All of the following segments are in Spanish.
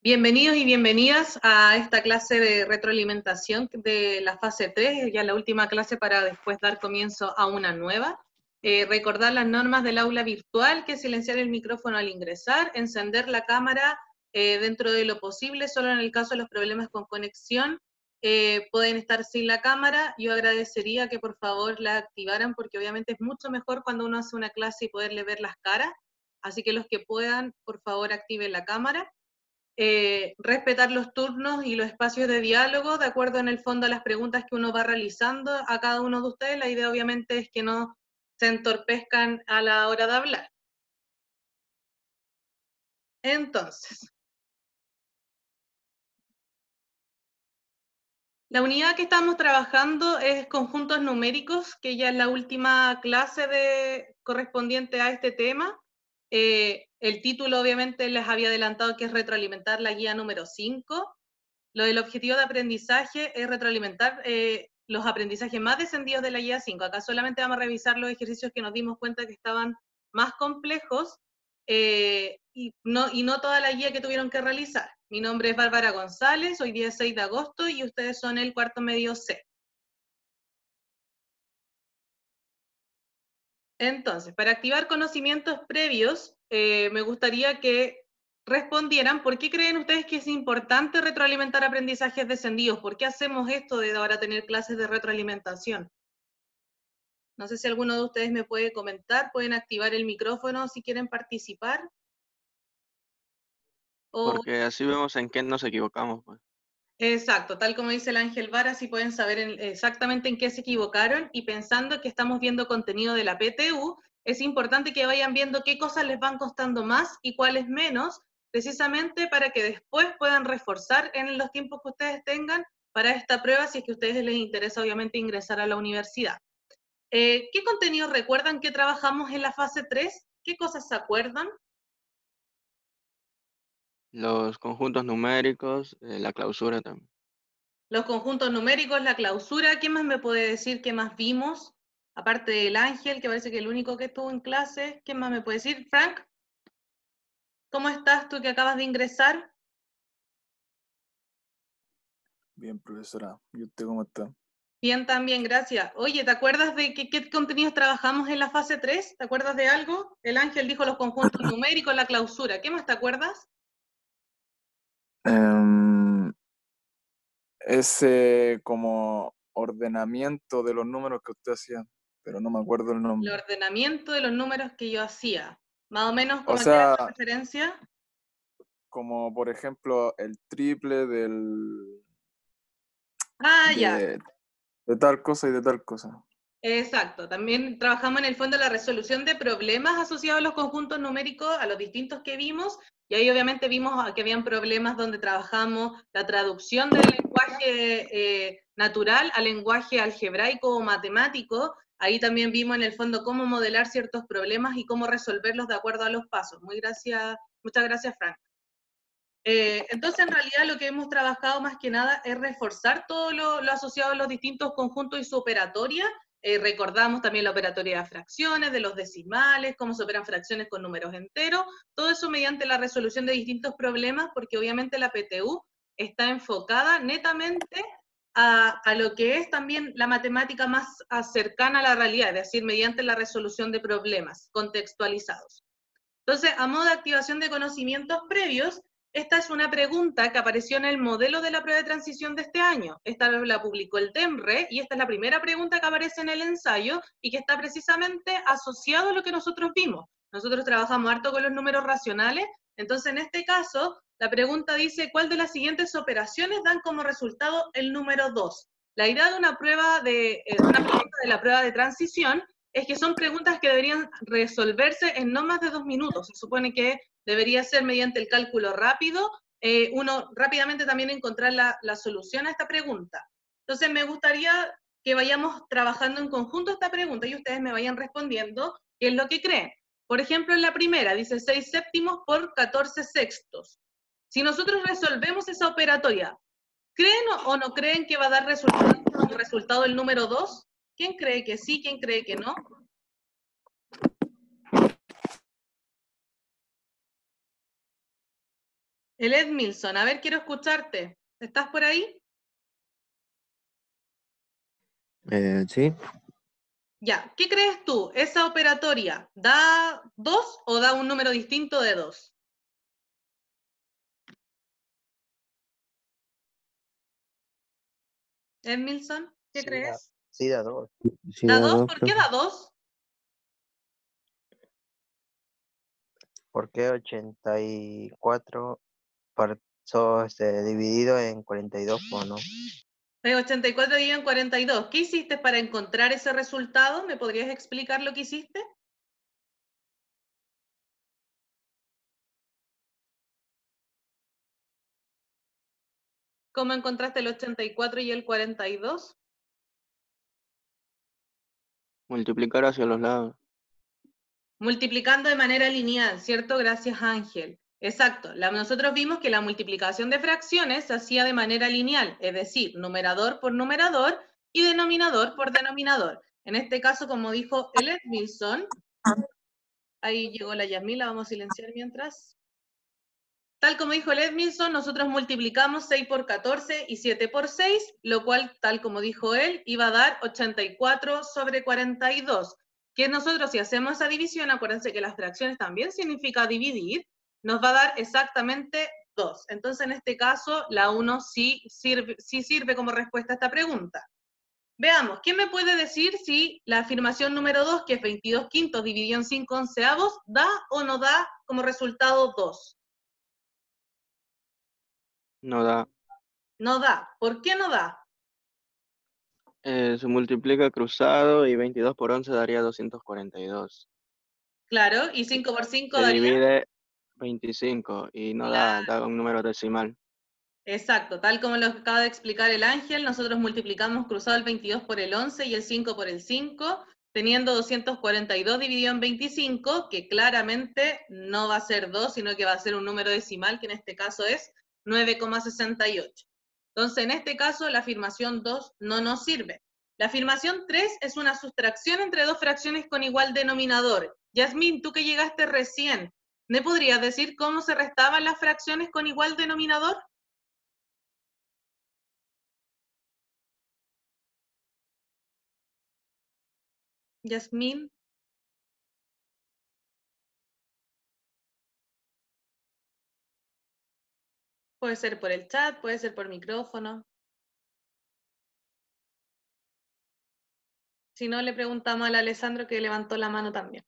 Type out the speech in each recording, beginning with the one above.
Bienvenidos y bienvenidas a esta clase de retroalimentación de la fase 3, ya la última clase para después dar comienzo a una nueva. Recordar las normas del aula virtual, que es silenciar el micrófono al ingresar, encender la cámara dentro de lo posible, solo en el caso de los problemas con conexión, pueden estar sin la cámara. Yo agradecería que por favor la activaran, porque obviamente es mucho mejor cuando uno hace una clase y poderle ver las caras, así que los que puedan, por favor activen la cámara. Respetar los turnos y los espacios de diálogo de acuerdo en el fondo a las preguntas que uno va realizando a cada uno de ustedes. La idea obviamente es que no se entorpezcan a la hora de hablar. Entonces, la unidad que estamos trabajando es conjuntos numéricos, que ya es la última clase correspondiente a este tema. El título obviamente les había adelantado que es retroalimentar la guía número 5. Lo del objetivo de aprendizaje es retroalimentar los aprendizajes más descendidos de la guía 5. Acá solamente vamos a revisar los ejercicios que nos dimos cuenta que estaban más complejos y no toda la guía que tuvieron que realizar. Mi nombre es Bárbara González, hoy día es 6 de agosto y ustedes son el cuarto medio C. Entonces, para activar conocimientos previos, me gustaría que respondieran por qué creen ustedes que es importante retroalimentar aprendizajes descendidos. ¿Por qué hacemos esto de ahora tener clases de retroalimentación? No sé si alguno de ustedes me puede comentar, pueden activar el micrófono si quieren participar. O, Porque así vemos en qué nos equivocamos, pues. exacto, tal como dice el Ángel Vara, así pueden saber exactamente en qué se equivocaron, y pensando que estamos viendo contenido de la PTU, es importante que vayan viendo qué cosas les van costando más y cuáles menos, precisamente para que después puedan reforzar en los tiempos que ustedes tengan para esta prueba, si es que a ustedes les interesa obviamente ingresar a la universidad. ¿Qué contenidos recuerdan que trabajamos en la fase 3? ¿Qué cosas se acuerdan? Los conjuntos numéricos, la clausura también. Los conjuntos numéricos, la clausura. ¿Quién más me puede decir qué más vimos? Aparte del Ángel, que parece que es el único que estuvo en clase. ¿Quién más me puede decir? Frank, ¿cómo estás tú que acabas de ingresar? Bien, profesora. ¿Y usted cómo está? Bien, también, gracias. Oye, ¿te acuerdas de qué contenidos trabajamos en la fase 3? ¿Te acuerdas de algo? El Ángel dijo los conjuntos numéricos, la clausura. ¿Qué más te acuerdas? Ese como ordenamiento de los números que usted hacía, pero no me acuerdo el El nombre. ordenamiento de los números que yo hacía. Más o menos, O ¿cómo te da sea, la referencia? como por ejemplo el triple del Ah, ya. de tal cosa y de tal cosa. Exacto, también trabajamos en el fondo la resolución de problemas asociados a los conjuntos numéricos, a los distintos que vimos, y ahí obviamente vimos que habían problemas donde trabajamos la traducción del lenguaje natural al lenguaje algebraico o matemático. Ahí también vimos en el fondo cómo modelar ciertos problemas y cómo resolverlos de acuerdo a los pasos. Muchas gracias, Frank. Entonces, en realidad, lo que hemos trabajado más que nada es reforzar todo lo asociado a los distintos conjuntos y su operatoria. Recordamos también la operatoria de fracciones, de los decimales, cómo se operan fracciones con números enteros, todo eso mediante la resolución de distintos problemas, porque obviamente la PTU está enfocada netamente a lo que es también la matemática más cercana a la realidad, es decir, mediante la resolución de problemas contextualizados. Entonces, a modo de activación de conocimientos previos, esta es una pregunta que apareció en el modelo de la prueba de transición de este año. Esta la publicó el TEMRE y esta es la primera pregunta que aparece en el ensayo y que está precisamente asociado a lo que nosotros vimos. Nosotros trabajamos harto con los números racionales, entonces en este caso la pregunta dice ¿cuál de las siguientes operaciones dan como resultado el número 2? La idea de una pregunta de la prueba de transición es que son preguntas que deberían resolverse en no más de 2 minutos. Se supone que debería ser mediante el cálculo rápido, uno rápidamente también encontrar la solución a esta pregunta. Entonces me gustaría que vayamos trabajando en conjunto esta pregunta y ustedes me vayan respondiendo qué es lo que creen. Por ejemplo, en la primera dice 6 séptimos por 14 sextos. Si nosotros resolvemos esa operatoria, ¿creen o no creen que va a dar como resultado el número 2? ¿Quién cree que sí? ¿Quién cree que no? El Edmilson, a ver, quiero escucharte. ¿Estás por ahí? Sí. Ya, ¿qué crees tú? ¿Esa operatoria da 2 o da un número distinto de 2? Edmilson, ¿qué Sí, crees? sí, da 2. Sí, ¿Da da 2? dos, ¿Por qué profe. da 2? Porque 84 dividido en 42, ¿o no? 84 dividido en 42. ¿Qué hiciste para encontrar ese resultado? ¿Me podrías explicar lo que hiciste? ¿Cómo encontraste el 84 y el 42? Multiplicar hacia los lados. Multiplicando de manera lineal, ¿cierto? Gracias, Ángel. Exacto. Nosotros vimos que la multiplicación de fracciones se hacía de manera lineal, es decir, numerador por numerador y denominador por denominador. En este caso, como dijo el Edmilson, ahí llegó la Yasmín, la vamos a silenciar mientras. Tal como dijo el Edmilson, nosotros multiplicamos 6 por 14 y 7 por 6, lo cual, tal como dijo él, iba a dar 84 sobre 42. Que nosotros, si hacemos esa división, acuérdense que las fracciones también significa dividir, nos va a dar exactamente 2. Entonces, en este caso, la 1 sí sirve como respuesta a esta pregunta. Veamos, ¿quién me puede decir si la afirmación número 2, que es 22 quintos dividido en 5 onceavos, da o no da como resultado 2? No da. No da. ¿Por qué no da? Se multiplica cruzado y 22 por 11 daría 242. Claro, y 5 por 5 Se daría. divide 25 y no da, da un número decimal. Exacto, tal como lo acaba de explicar el Ángel, nosotros multiplicamos cruzado el 22 por el 11 y el 5 por el 5, teniendo 242 dividido en 25, que claramente no va a ser 2, sino que va a ser un número decimal, que en este caso es 9,68. Entonces, en este caso, la afirmación 2 no nos sirve. La afirmación 3 es una sustracción entre dos fracciones con igual denominador. Yasmín, tú que llegaste recién, ¿me podrías decir cómo se restaban las fracciones con igual denominador? Yasmín. Puede ser por el chat, puede ser por micrófono. Si no, le preguntamos al Alessandro, que levantó la mano también.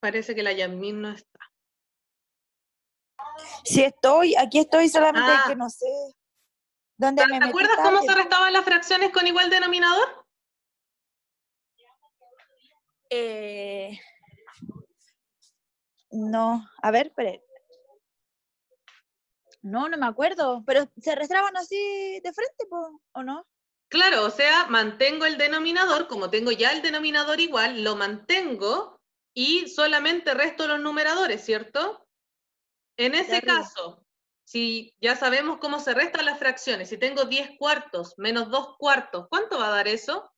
Parece que la Yasmín no está. Sí estoy, aquí estoy, solamente que no sé dónde me ¿Te metí acuerdas cómo se tarde. restaban las fracciones con igual denominador? No, a ver, espere. No, no me acuerdo, pero se restaban así de frente, ¿o no? Claro, o sea, mantengo el denominador, como tengo ya el denominador igual, lo mantengo y solamente resto los numeradores, ¿cierto? En ese caso, si ya sabemos cómo se restan las fracciones, si tengo 10 cuartos menos 2 cuartos, ¿cuánto va a dar eso?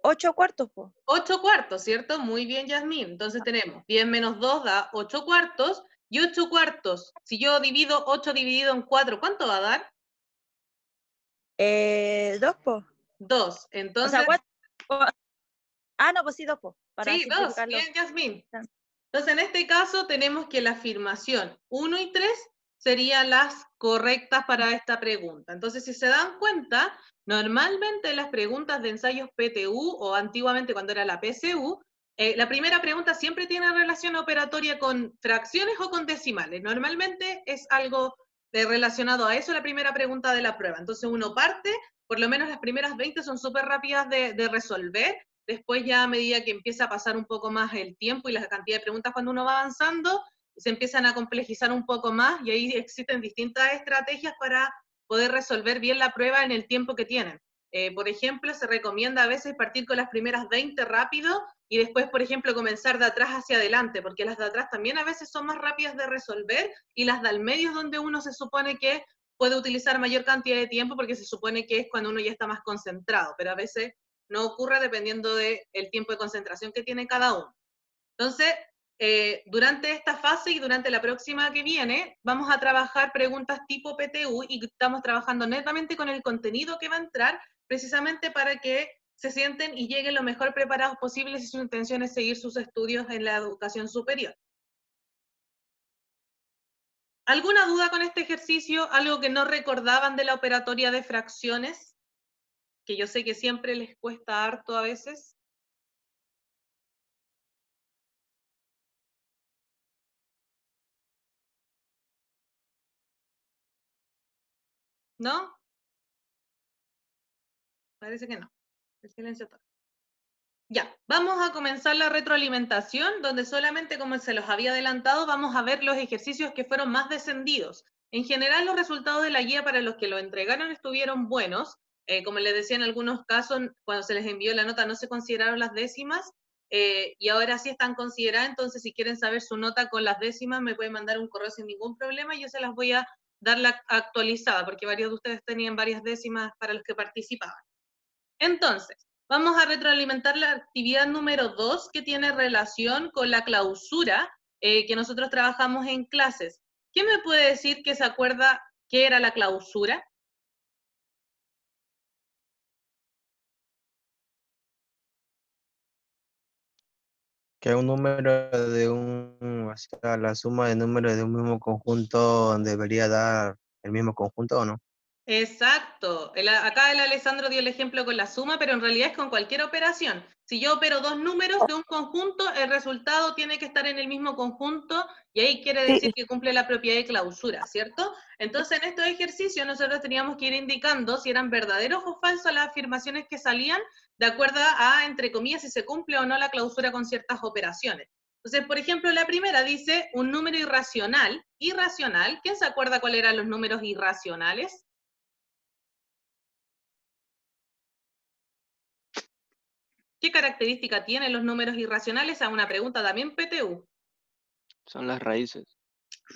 8 cuartos, po. 8 cuartos, ¿cierto? Muy bien, Yasmín. Entonces tenemos 10 menos 2 da 8 cuartos, y 8 cuartos, si yo divido 8 dividido en 4, ¿cuánto va a dar? 2, po. 2. O Entonces, sea, 4. No, pues sí, 2, po. Para sí, 2. simplificarlo. Bien, Yasmín. Entonces, en este caso tenemos que la afirmación 1 y 3 serían las correctas para esta pregunta. Entonces, si se dan cuenta, normalmente las preguntas de ensayos PTU, o antiguamente cuando era la PSU, la primera pregunta siempre tiene relación operatoria con fracciones o con decimales. Normalmente es algo relacionado a eso la primera pregunta de la prueba. Entonces uno parte, por lo menos las primeras 20 son súper rápidas de resolver. Después ya a medida que empieza a pasar un poco más el tiempo y la cantidad de preguntas cuando uno va avanzando, se empiezan a complejizar un poco más y ahí existen distintas estrategias para poder resolver bien la prueba en el tiempo que tienen. Por ejemplo, se recomienda a veces partir con las primeras 20 rápido y después, por ejemplo, comenzar de atrás hacia adelante, porque las de atrás también a veces son más rápidas de resolver y las de al medio es donde uno se supone que puede utilizar mayor cantidad de tiempo porque se supone que es cuando uno ya está más concentrado, pero a veces no ocurre dependiendo del tiempo de concentración que tiene cada uno. Entonces, durante esta fase y durante la próxima que viene, vamos a trabajar preguntas tipo PTU y estamos trabajando netamente con el contenido que va a entrar, precisamente para que se sienten y lleguen lo mejor preparados posibles si su intención es seguir sus estudios en la educación superior. ¿Alguna duda con este ejercicio? ¿Algo que no recordaban de la operatoria de fracciones? Que yo sé que siempre les cuesta harto a veces. ¿No? Parece que no. El silencio total. Ya, vamos a comenzar la retroalimentación, donde solamente, como se los había adelantado, vamos a ver los ejercicios que fueron más descendidos. En general, los resultados de la guía para los que lo entregaron estuvieron buenos. Como les decía, en algunos casos, cuando se les envió la nota no se consideraron las décimas, y ahora sí están consideradas. Entonces, si quieren saber su nota con las décimas, me pueden mandar un correo sin ningún problema y yo se las voy a dar la actualizada, porque varios de ustedes tenían varias décimas para los que participaban. Entonces, vamos a retroalimentar la actividad número 2, que tiene relación con la clausura que nosotros trabajamos en clases. ¿Quién me puede decir que se acuerda qué era la clausura? Que un número de o sea, la suma de números de un mismo conjunto debería dar el mismo conjunto, ¿o no? Exacto. Acá el Alessandro dio el ejemplo con la suma, pero en realidad es con cualquier operación. Si yo opero dos números de un conjunto, el resultado tiene que estar en el mismo conjunto y ahí quiere decir que cumple la propiedad de clausura, ¿cierto? Entonces, en estos ejercicios nosotros teníamos que ir indicando si eran verdaderos o falsos las afirmaciones que salían, de acuerdo a, entre comillas, si se cumple o no la clausura con ciertas operaciones. Entonces, por ejemplo, la primera dice un número irracional. Irracional, ¿quién se acuerda cuáles eran los números irracionales? ¿Qué característica tienen los números irracionales? A una pregunta también PTU. Son las raíces.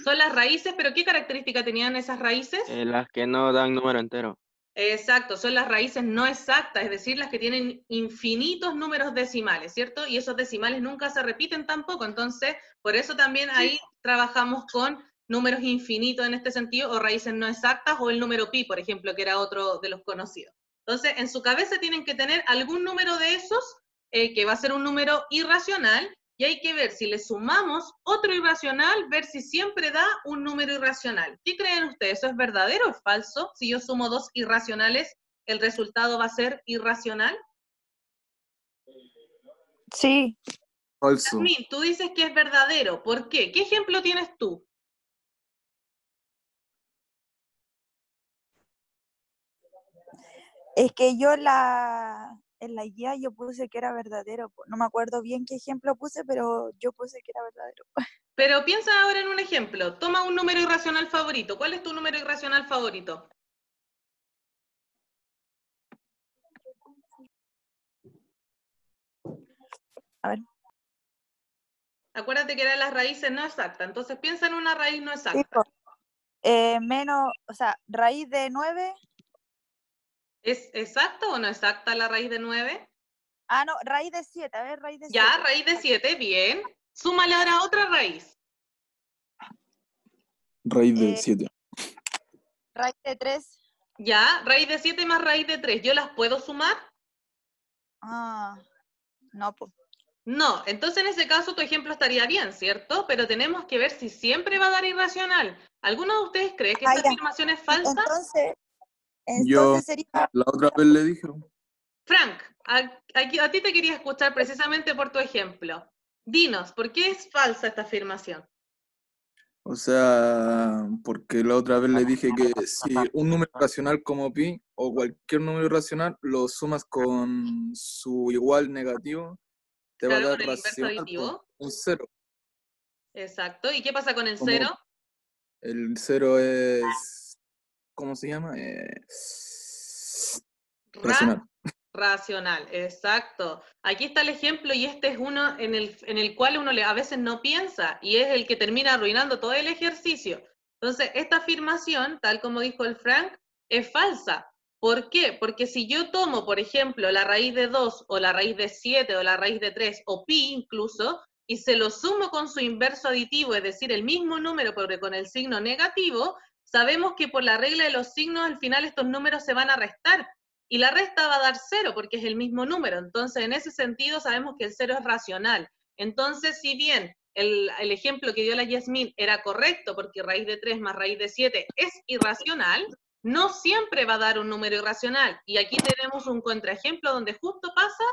Son las raíces, pero ¿qué característica tenían esas raíces? Las que no dan número entero. Exacto, son las raíces no exactas, es decir, las que tienen infinitos números decimales, ¿cierto? Y esos decimales nunca se repiten tampoco, entonces, por eso también ahí trabajamos con números infinitos en este sentido, o raíces no exactas, o el número pi, por ejemplo, que era otro de los conocidos. Entonces, en su cabeza tienen que tener algún número de esos, que va a ser un número irracional, y hay que ver si le sumamos otro irracional, ver si siempre da un número irracional. ¿Qué creen ustedes? ¿Eso es verdadero o es falso? Si yo sumo dos irracionales, ¿el resultado va a ser irracional? Sí. Falso. Yasmín, tú dices que es verdadero. ¿Por qué? ¿Qué ejemplo tienes tú? Es que yo en la guía yo puse que era verdadero. No me acuerdo bien qué ejemplo puse, pero yo puse que era verdadero. Pero piensa ahora en un ejemplo. Toma un número irracional favorito. ¿Cuál es tu número irracional favorito? A ver. Acuérdate que eran las raíces no exactas. Entonces piensa en una raíz no exacta. Tipo, menos, o sea, raíz de 9. ¿Es exacta o no exacta la raíz de 9? Ah, no, raíz de 7. A ver, raíz de 7. Ya, raíz de 7, bien. Súmale ahora otra raíz. Raíz de 7. Raíz de 3. Ya, raíz de 7 más raíz de 3. ¿Yo las puedo sumar? Ah, no, pues. No, entonces en ese caso tu ejemplo estaría bien, ¿cierto? Pero tenemos que ver si siempre va a dar irracional. ¿Alguno de ustedes cree que esta afirmación es falsa? Entonces sería... La otra vez le dije. Frank, a ti te quería escuchar precisamente por tu ejemplo. Dinos, ¿por qué es falsa esta afirmación? O sea, porque la otra vez le dije que si un número racional como pi o cualquier número irracional lo sumas con su igual negativo, te va a Claro, dar con el inverso racional aditivo. un 0. Exacto. ¿Y qué pasa con el Como 0? El 0 es, ¿cómo se llama? Racional. Racional, exacto. Aquí está el ejemplo y este es uno en el cual uno a veces no piensa y es el que termina arruinando todo el ejercicio. Entonces, esta afirmación, tal como dijo el Frank, es falsa. ¿Por qué? Porque si yo tomo, por ejemplo, la raíz de 2 o la raíz de 7 o la raíz de 3 o pi incluso, y se lo sumo con su inverso aditivo, es decir, el mismo número pero con el signo negativo, sabemos que por la regla de los signos al final estos números se van a restar. Y la resta va a dar 0 porque es el mismo número. Entonces, en ese sentido sabemos que el 0 es racional. Entonces, si bien el ejemplo que dio la Yasmín era correcto porque raíz de 3 más raíz de 7 es irracional, no siempre va a dar un número irracional. Y aquí tenemos un contraejemplo donde justo pasa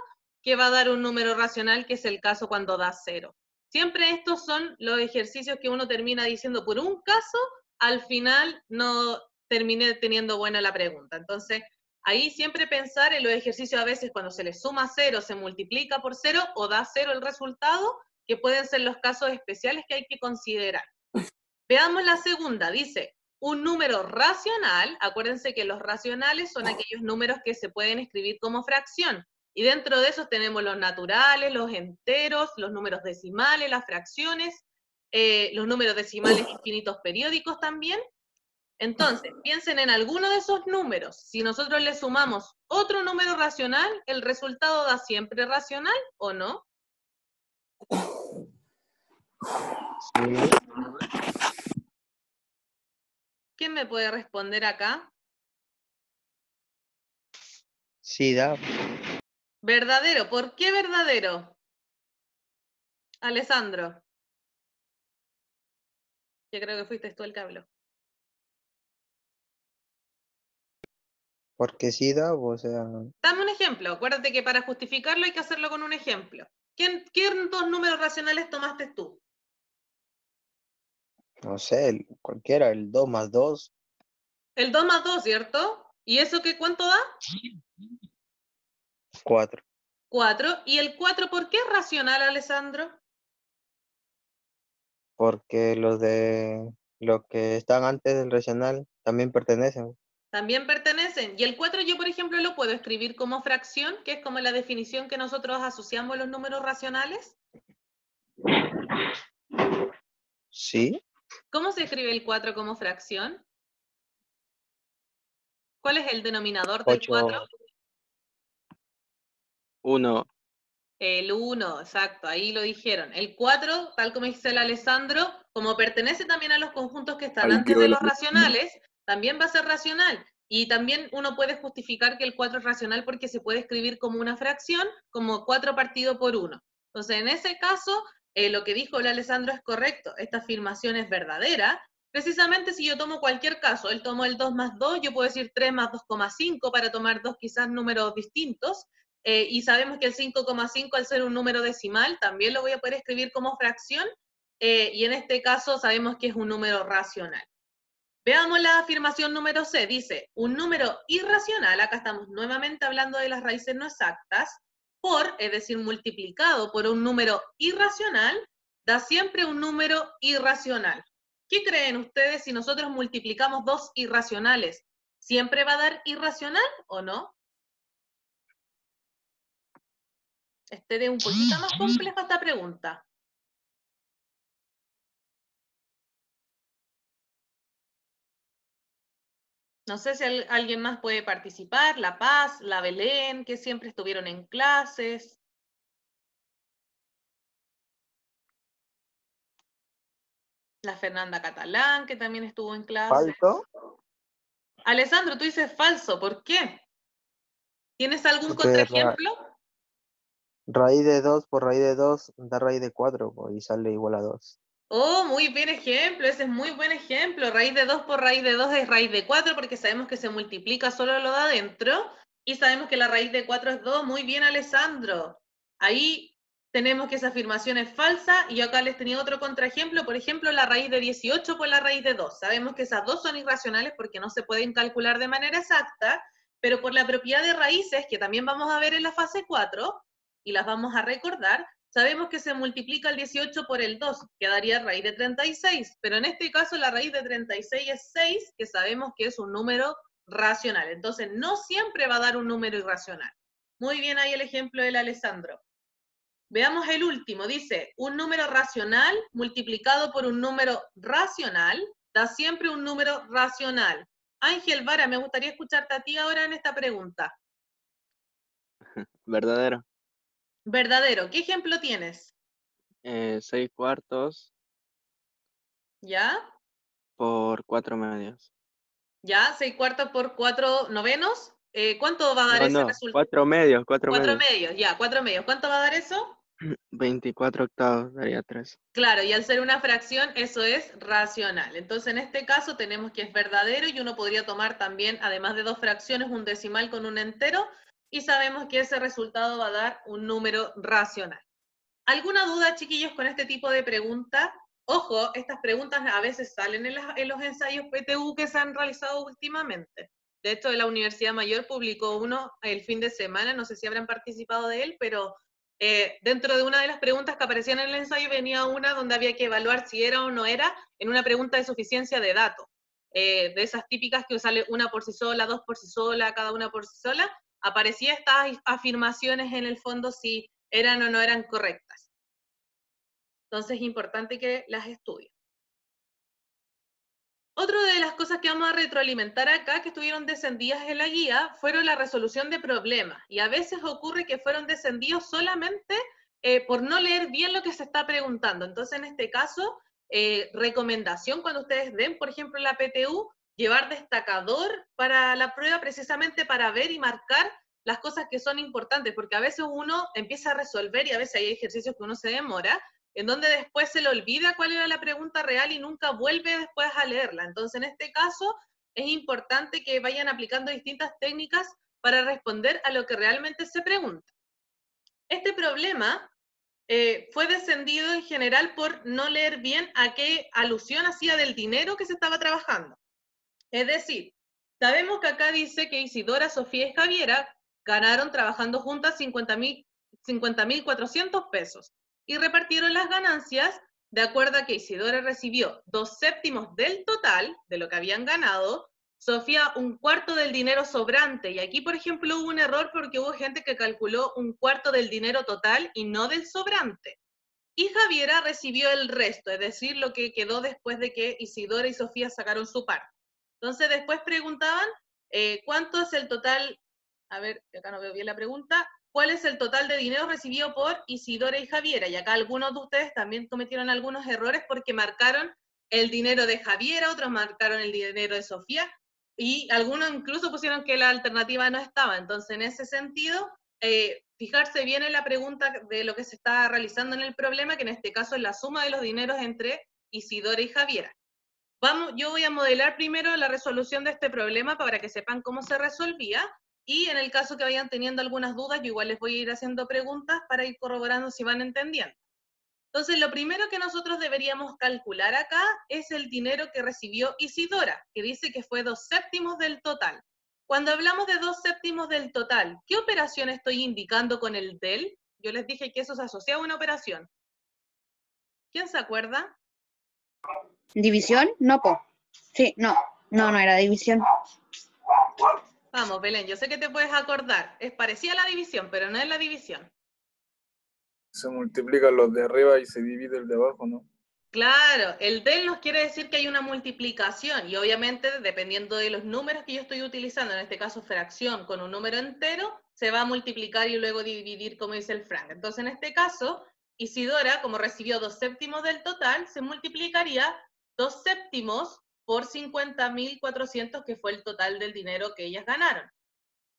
que va a dar un número racional, que es el caso cuando da 0. Siempre estos son los ejercicios que uno termina diciendo por un caso, al final no terminé teniendo buena la pregunta. Entonces, ahí siempre pensar en los ejercicios a veces cuando se le suma 0, se multiplica por 0 o da 0 el resultado, que pueden ser los casos especiales que hay que considerar. Veamos la segunda, dice, un número racional, acuérdense que los racionales son aquellos números que se pueden escribir como fracción, y dentro de esos tenemos los naturales, los enteros, los números decimales, las fracciones, los números decimales infinitos periódicos también. Entonces, piensen en alguno de esos números. Si nosotros le sumamos otro número racional, ¿el resultado da siempre racional o no? Sí. ¿Quién me puede responder acá? Sí, da. Verdadero. ¿Por qué verdadero? Alessandro. Yo creo que fuiste tú el que habló. Porque sí da, o sea, Dame un ejemplo. Acuérdate que para justificarlo hay que hacerlo con un ejemplo. ¿Qué dos números racionales tomaste tú? no sé, cualquiera, el 2 más 2, El 2 más 2, ¿cierto? ¿Y eso qué cuánto da? 4. 4. ¿Y el 4 por qué es racional, Alessandro? Porque los que están antes del racional también pertenecen. También pertenecen. Y el 4 yo, por ejemplo, lo puedo escribir como fracción, que es como la definición que nosotros asociamos a los números racionales. Sí, ¿Cómo se escribe el 4 como fracción? ¿Cuál es el denominador del 8. 4? 1. El 1, exacto, ahí lo dijeron. El 4, tal como dice el Alessandro, como pertenece también a los conjuntos que están Ahí antes quedó de la- los racionales, también va a ser racional. Y también uno puede justificar que el 4 es racional porque se puede escribir como una fracción, como 4 partido por 1. Entonces, en ese caso, lo que dijo el Alessandro es correcto. Esta afirmación es verdadera. Precisamente si yo tomo cualquier caso, él tomó el 2 más 2, yo puedo decir 3 más 2,5 para tomar dos quizás números distintos. Y sabemos que el 5,5 al ser un número decimal también lo voy a poder escribir como fracción, y en este caso sabemos que es un número racional. Veamos la afirmación número C, dice, un número irracional, acá estamos nuevamente hablando de las raíces no exactas, es decir, multiplicado por un número irracional, da siempre un número irracional. ¿Qué creen ustedes si nosotros multiplicamos dos irracionales? ¿Siempre va a dar irracional o no? Este es un poquito más compleja esta pregunta. No sé si alguien más puede participar, La Paz, la Belén, que siempre estuvieron en clases. La Fernanda Catalán, que también estuvo en clases. Falso, Alessandro, tú dices falso, ¿por qué? ¿Tienes algún porque contraejemplo? raíz de 2 por raíz de 2 da raíz de 4 y sale igual a 2. Oh, muy bien ejemplo, ese es muy buen ejemplo. Raíz de 2 por raíz de 2 es raíz de 4 porque sabemos que se multiplica solo lo de adentro y sabemos que la raíz de 4 es 2. Muy bien, Alessandro. Ahí tenemos que esa afirmación es falsa y yo acá les tenía otro contraejemplo, por ejemplo, la raíz de 18 por la raíz de 2. Sabemos que esas dos son irracionales porque no se pueden calcular de manera exacta, pero por la propiedad de raíces, que también vamos a ver en la fase 4, y las vamos a recordar, sabemos que se multiplica el 18 por el 2, quedaría raíz de 36, pero en este caso la raíz de 36 es 6, que sabemos que es un número racional. Entonces, no siempre va a dar un número irracional. Muy bien ahí el ejemplo del Alessandro. Veamos el último. Dice, un número racional multiplicado por un número racional da siempre un número racional. Ángel Vara, me gustaría escucharte a ti ahora en esta pregunta. Verdadero. Verdadero, ¿qué ejemplo tienes? 6/4 ¿Ya? por 4/2. ¿Ya? 6/4 por 4/9. ¿Cuánto va a dar No, ese no, resultado? 4/2, 4 4/2. medios, ya, 4/2. ¿Cuánto va a dar eso? 24/8 daría 3. Claro, y al ser una fracción, eso es racional. Entonces, en este caso, tenemos que es verdadero y uno podría tomar también, además de dos fracciones, un decimal con un entero, y sabemos que ese resultado va a dar un número racional. ¿Alguna duda, chiquillos, con este tipo de preguntas? Ojo, estas preguntas a veces salen en los ensayos PTU que se han realizado últimamente. De hecho, la Universidad Mayor publicó uno el fin de semana, no sé si habrán participado de él, pero dentro de una de las preguntas que aparecían en el ensayo venía una donde había que evaluar si era o no era en una pregunta de suficiencia de datos. De esas típicas que sale una por sí sola, dos por sí sola, cada una por sí sola, aparecía estas afirmaciones en el fondo si eran o no eran correctas. Entonces es importante que las estudien. Otra de las cosas que vamos a retroalimentar acá, que estuvieron descendidas en la guía, fueron la resolución de problemas. Y a veces ocurre que fueron descendidos solamente por no leer bien lo que se está preguntando. Entonces, en este caso, recomendación cuando ustedes den, por ejemplo, la PTU, llevar destacador para la prueba precisamente para ver y marcar las cosas que son importantes, porque a veces uno empieza a resolver y a veces hay ejercicios que uno se demora, en donde después se le olvida cuál era la pregunta real y nunca vuelve después a leerla. Entonces, en este caso, es importante que vayan aplicando distintas técnicas para responder a lo que realmente se pregunta. Este problema fue descendido en general por no leer bien a qué alusión hacía del dinero que se estaba trabajando. Es decir, sabemos que acá dice que Isidora, Sofía y Javiera ganaron trabajando juntas 50.400 pesos y repartieron las ganancias de acuerdo a que Isidora recibió 2/7 del total de lo que habían ganado, Sofía 1/4 del dinero sobrante. Y aquí, por ejemplo, hubo un error porque hubo gente que calculó 1/4 del dinero total y no del sobrante. Y Javiera recibió el resto, es decir, lo que quedó después de que Isidora y Sofía sacaron su parte. Entonces después preguntaban, ¿cuánto es el total? A ver, acá no veo bien la pregunta. ¿Cuál es el total de dinero recibido por Isidora y Javiera? Y acá algunos de ustedes también cometieron algunos errores porque marcaron el dinero de Javiera, otros marcaron el dinero de Sofía, y algunos incluso pusieron que la alternativa no estaba. Entonces, en ese sentido, fijarse bien en la pregunta de lo que se está realizando en el problema, que en este caso es la suma de los dineros entre Isidora y Javiera. Yo voy a modelar primero la resolución de este problema para que sepan cómo se resolvía, y en el caso que vayan teniendo algunas dudas, yo igual les voy a ir haciendo preguntas para ir corroborando si van entendiendo. Entonces, lo primero que nosotros deberíamos calcular acá es el dinero que recibió Isidora, que dice que fue 2/7 del total. Cuando hablamos de 2/7 del total, ¿qué operación estoy indicando con el del? Yo les dije que eso se asocia a una operación. ¿Quién se acuerda? ¿División? No, po. Sí, no era división. Vamos, Belén, yo sé que te puedes acordar. Es parecida a la división, pero no es la división. Se multiplican los de arriba y se divide el de abajo, ¿no? Claro, el del nos quiere decir que hay una multiplicación y obviamente dependiendo de los números que yo estoy utilizando, en este caso fracción con un número entero, se va a multiplicar y luego dividir como dice el Frank. Entonces en este caso, Isidora, como recibió 2/7 del total, se multiplicaría 2/7 por 50.400, que fue el total del dinero que ellas ganaron.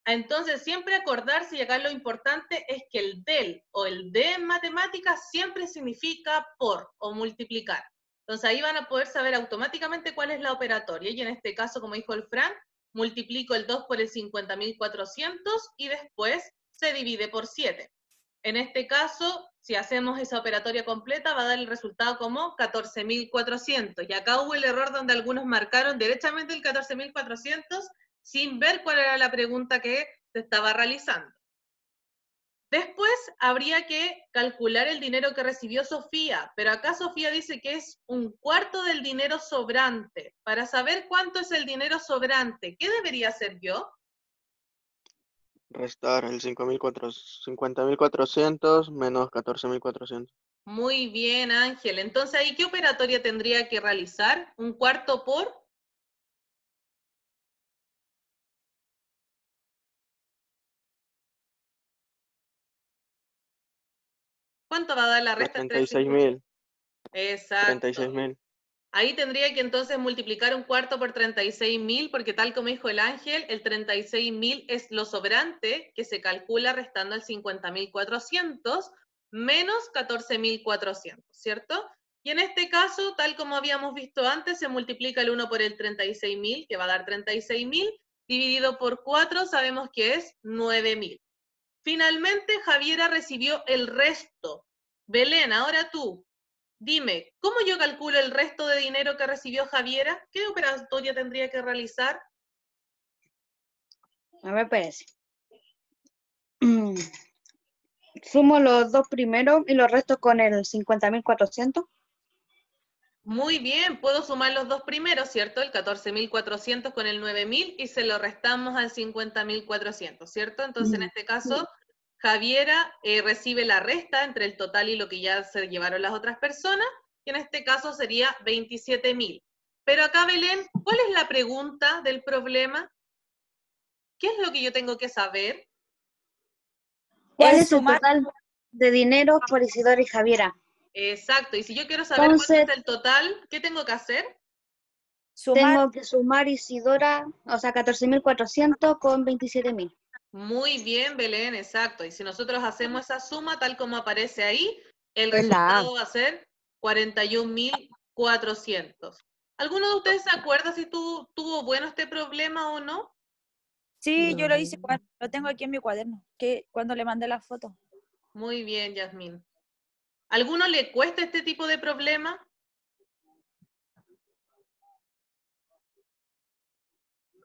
Entonces, siempre acordarse, y acá lo importante es que el del o el de en matemáticas siempre significa por o multiplicar. Entonces, ahí van a poder saber automáticamente cuál es la operatoria. Y en este caso, como dijo el Fran, multiplico el 2 por el 50.400 y después se divide por 7. En este caso, si hacemos esa operatoria completa, va a dar el resultado como 14.400. Y acá hubo el error donde algunos marcaron derechamente el 14.400 sin ver cuál era la pregunta que se estaba realizando. Después habría que calcular el dinero que recibió Sofía, pero acá Sofía dice que es 1/4 del dinero sobrante. Para saber cuánto es el dinero sobrante, ¿qué debería hacer yo? Restar el 50.400 menos 14.400. Muy bien, Ángel. Entonces, ¿ahí qué operatoria tendría que realizar? 1/4 por ¿Cuánto va a dar la Los resta entre 36.000. Exacto. 36.000. Ahí tendría que entonces multiplicar un cuarto por 36.000, porque tal como dijo el Ángel, el 36.000 es lo sobrante que se calcula restando el 50.400 menos 14.400, ¿cierto? Y en este caso, tal como habíamos visto antes, se multiplica el 1 por el 36.000, que va a dar 36.000, dividido por 4, sabemos que es 9.000. Finalmente, Javiera recibió el resto. Belén, ahora tú, dime, ¿cómo yo calculo el resto de dinero que recibió Javiera? ¿Qué operatoria tendría que realizar? A ver, espérese. Sumo los dos primeros y los restos con el 50.400. Muy bien, puedo sumar los dos primeros, ¿cierto? El 14.400 con el 9.000 y se lo restamos al 50.400, ¿cierto? Entonces, en este caso, Javiera recibe la resta entre el total y lo que ya se llevaron las otras personas, y en este caso sería 27.000. Pero acá, Belén, ¿cuál es la pregunta del problema? ¿Qué es lo que yo tengo que saber? ¿Cuál Es es el sumar. total de dinero por Isidora y Javiera? Exacto, y si yo quiero saber cuánto Entonces, es el total, ¿qué tengo que hacer? Sumar. tengo que sumar Isidora, o sea, 14.400 con 27.000. Muy bien, Belén, exacto. Y si nosotros hacemos esa suma tal como aparece ahí, el Es la A. resultado va a ser 41.400. ¿Alguno de ustedes se acuerda si tuvo bueno este problema o no? Sí, yo lo hice igual. Lo tengo aquí en mi cuaderno, que cuando le mandé la foto. Muy bien, Yasmín. ¿Alguno le cuesta este tipo de problema?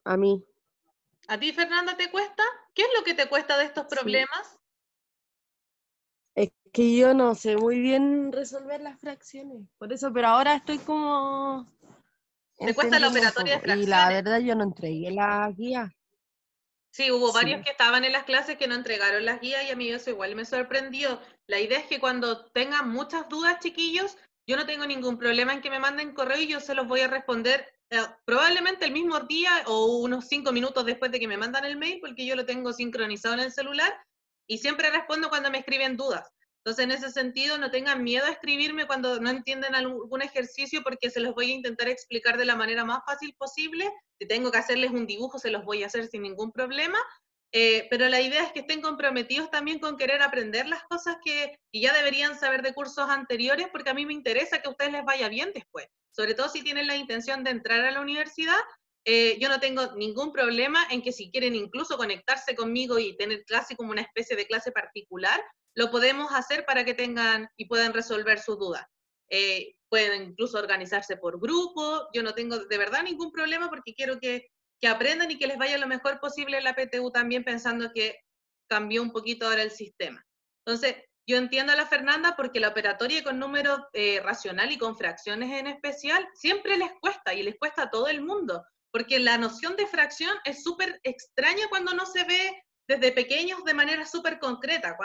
A mí. ¿A ti, Fernanda, te cuesta? ¿Qué es lo que te cuesta de estos Sí. problemas? Es que yo no sé muy bien resolver las fracciones. Por eso, pero ahora estoy como ¿Te cuesta la entendiendo un operatoria de poco. Y la fracciones? verdad yo no entregué la guía. Sí, hubo Sí. varios que estaban en las clases que no entregaron las guías y a mí eso igual me sorprendió. La idea es que cuando tengan muchas dudas, chiquillos, yo no tengo ningún problema en que me manden correo y yo se los voy a responder probablemente el mismo día o unos 5 minutos después de que me mandan el mail, porque yo lo tengo sincronizado en el celular y siempre respondo cuando me escriben dudas. Entonces, en ese sentido, no tengan miedo a escribirme cuando no entienden algún ejercicio, porque se los voy a intentar explicar de la manera más fácil posible. Si tengo que hacerles un dibujo, se los voy a hacer sin ningún problema. Pero la idea es que estén comprometidos también con querer aprender las cosas que ya deberían saber de cursos anteriores, porque a mí me interesa que a ustedes les vaya bien después. Sobre todo si tienen la intención de entrar a la universidad, yo no tengo ningún problema en que si quieren incluso conectarse conmigo y tener clase como una especie de clase particular, lo podemos hacer para que tengan y puedan resolver sus dudas. Pueden incluso organizarse por grupo, yo no tengo de verdad ningún problema porque quiero que aprendan y que les vaya lo mejor posible en la PTU también, pensando que cambió un poquito ahora el sistema. Entonces, yo entiendo a la Fernanda porque la operatoria con número racional y con fracciones en especial siempre les cuesta y les cuesta a todo el mundo, porque la noción de fracción es súper extraña cuando no se ve desde pequeños de manera súper concreta.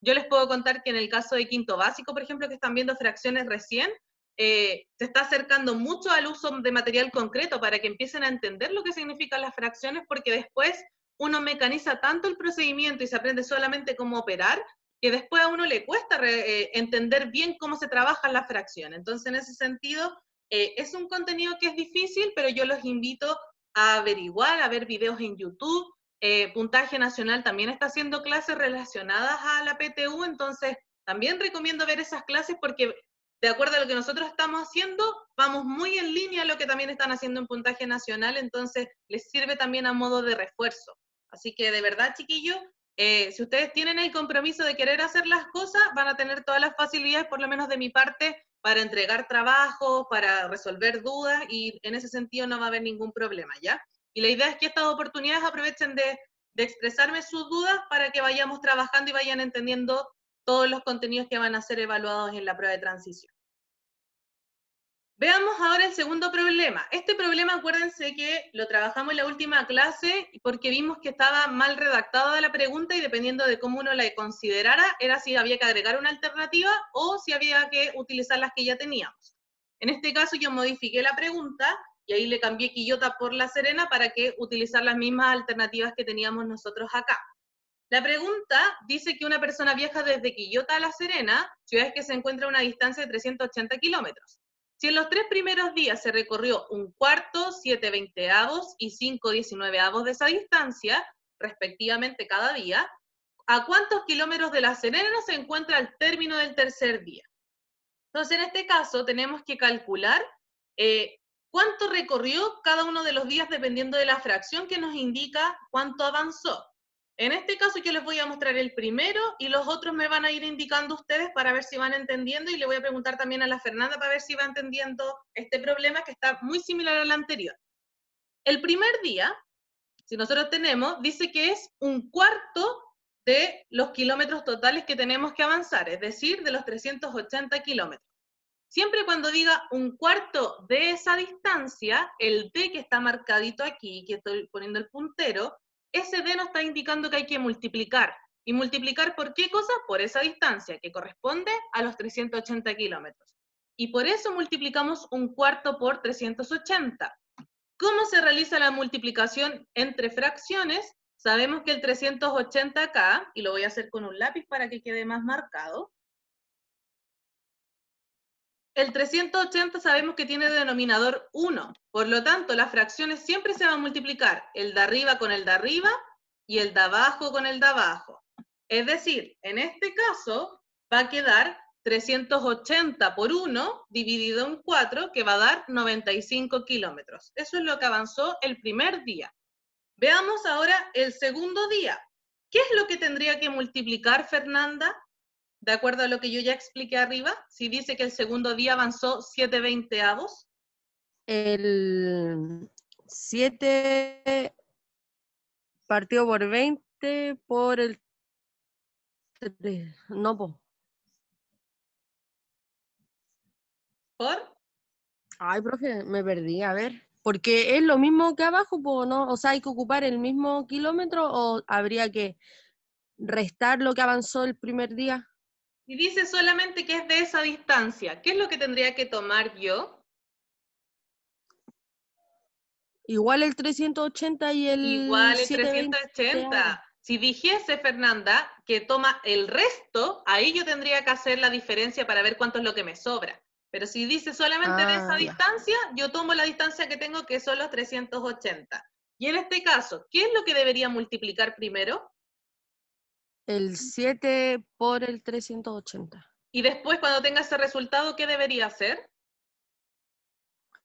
Yo les puedo contar que en el caso de quinto básico, por ejemplo, que están viendo fracciones recién, se está acercando mucho al uso de material concreto para que empiecen a entender lo que significan las fracciones, porque después uno mecaniza tanto el procedimiento y se aprende solamente cómo operar, que después a uno le cuesta entender bien cómo se trabajan las fracciones. Entonces, en ese sentido, es un contenido que es difícil, pero yo los invito a averiguar, a ver videos en YouTube. Puntaje Nacional también está haciendo clases relacionadas a la PTU, entonces también recomiendo ver esas clases porque de acuerdo a lo que nosotros estamos haciendo, vamos muy en línea a lo que también están haciendo en Puntaje Nacional, entonces les sirve también a modo de refuerzo. Así que de verdad, chiquillos, si ustedes tienen el compromiso de querer hacer las cosas, van a tener todas las facilidades, por lo menos de mi parte, para entregar trabajos, para resolver dudas, y en ese sentido no va a haber ningún problema, ¿ya? Y la idea es que estas oportunidades aprovechen de expresarme sus dudas para que vayamos trabajando y vayan entendiendo todos los contenidos que van a ser evaluados en la prueba de transición. Veamos ahora el segundo problema. Este problema, acuérdense que lo trabajamos en la última clase porque vimos que estaba mal redactada la pregunta y dependiendo de cómo uno la considerara, era si había que agregar una alternativa o si había que utilizar las que ya teníamos. En este caso yo modifiqué la pregunta y ahí le cambié Quillota por La Serena para que utilizar las mismas alternativas que teníamos nosotros acá. La pregunta dice que una persona viaja desde Quillota a La Serena, ciudades que se encuentran a una distancia de 380 kilómetros. Si en los 3 primeros días se recorrió 1/4, 7/20 y 5/19 de esa distancia, respectivamente cada día, ¿a cuántos kilómetros de La Serena se encuentra al término del tercer día? Entonces, en este caso, tenemos que calcular cuánto recorrió cada uno de los días dependiendo de la fracción que nos indica cuánto avanzó. En este caso yo les voy a mostrar el primero y los otros me van a ir indicando ustedes para ver si van entendiendo, y le voy a preguntar también a la Fernanda para ver si va entendiendo este problema que está muy similar al anterior. El primer día, si nosotros tenemos, dice que es 1/4 de los kilómetros totales que tenemos que avanzar, es decir, de los 380 kilómetros. Siempre cuando diga 1/4 de esa distancia, el D que está marcadito aquí, que estoy poniendo el puntero, ese D nos está indicando que hay que multiplicar. ¿Y multiplicar por qué cosa? Por esa distancia, que corresponde a los 380 kilómetros. Y por eso multiplicamos 1/4 por 380. ¿Cómo se realiza la multiplicación entre fracciones? Sabemos que el 380 acá, y lo voy a hacer con un lápiz para que quede más marcado. El 380 sabemos que tiene denominador 1, por lo tanto las fracciones siempre se van a multiplicar el de arriba con el de arriba y el de abajo con el de abajo. Es decir, en este caso va a quedar 380 por 1 dividido en 4, que va a dar 95 kilómetros. Eso es lo que avanzó el primer día. Veamos ahora el segundo día. ¿Qué es lo que tendría que multiplicar, Fernanda? De acuerdo a lo que yo ya expliqué arriba, si dice que el segundo día avanzó 7/20. El 7 partido por 20 por el 3. No, po. ¿Por? Ay, profe, me perdí, a ver. Porque es lo mismo que abajo, po, ¿no? O sea, hay que ocupar el mismo kilómetro o habría que restar lo que avanzó el primer día. Y dice solamente que es de esa distancia. ¿Qué es lo que tendría que tomar yo? Igual el 380 y el Igual el 720. 380. Si dijese, Fernanda, que toma el resto, ahí yo tendría que hacer la diferencia para ver cuánto es lo que me sobra. Pero si dice solamente de esa Ya. distancia, yo tomo la distancia que tengo, que son los 380. Y en este caso, ¿qué es lo que debería multiplicar primero? El 7 por el 380. Y después, cuando tenga ese resultado, ¿qué debería hacer?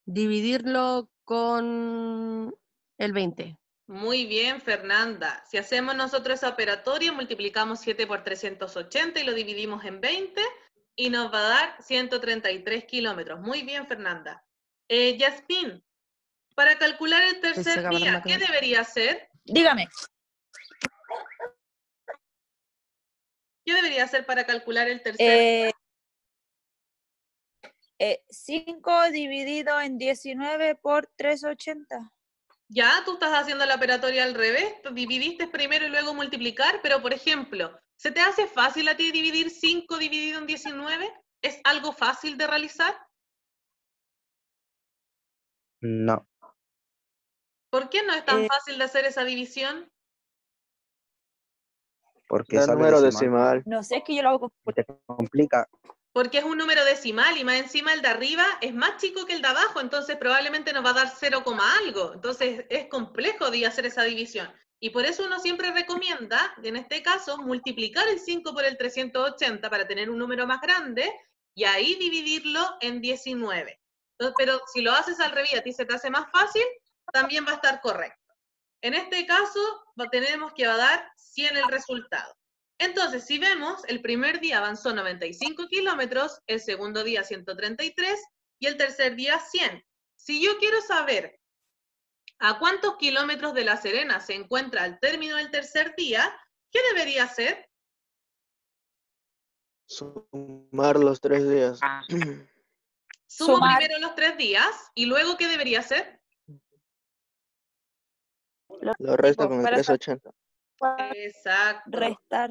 Dividirlo con el 20. Muy bien, Fernanda. Si hacemos nosotros esa operatoria, multiplicamos 7 por 380 y lo dividimos en 20 y nos va a dar 133 kilómetros. Muy bien, Fernanda. Yasmin, para calcular el tercer día, ¿qué debería hacer? Dígame. ¿Qué debería hacer para calcular el tercer día? 5 dividido en 19 por 380. Ya, tú estás haciendo la operatoria al revés, dividiste primero y luego multiplicar, pero por ejemplo, ¿se te hace fácil a ti dividir 5 dividido en 19? ¿Es algo fácil de realizar? No, ¿Por qué no es tan fácil de hacer esa división? porque Da sale número decimal. decimal. No sé, es que yo lo hago Y te complica. Porque es un número decimal y más encima el de arriba es más chico que el de abajo, entonces probablemente nos va a dar 0, algo. Entonces es complejo de hacer esa división. Y por eso uno siempre recomienda, en este caso, multiplicar el 5 por el 380 para tener un número más grande y ahí dividirlo en 19. Entonces, pero si lo haces al revés y a ti se te hace más fácil, también va a estar correcto. En este caso, tenemos que va a dar 100 el resultado. Entonces, si vemos, el primer día avanzó 95 kilómetros, el segundo día 133 y el tercer día 100. Si yo quiero saber a cuántos kilómetros de La Serena se encuentra al término del tercer día, ¿qué debería hacer? Sumar los 3 días. Sumo Sumar. primero los 3 días y luego ¿qué debería hacer? Lo resto con el para 380. Exacto. restar.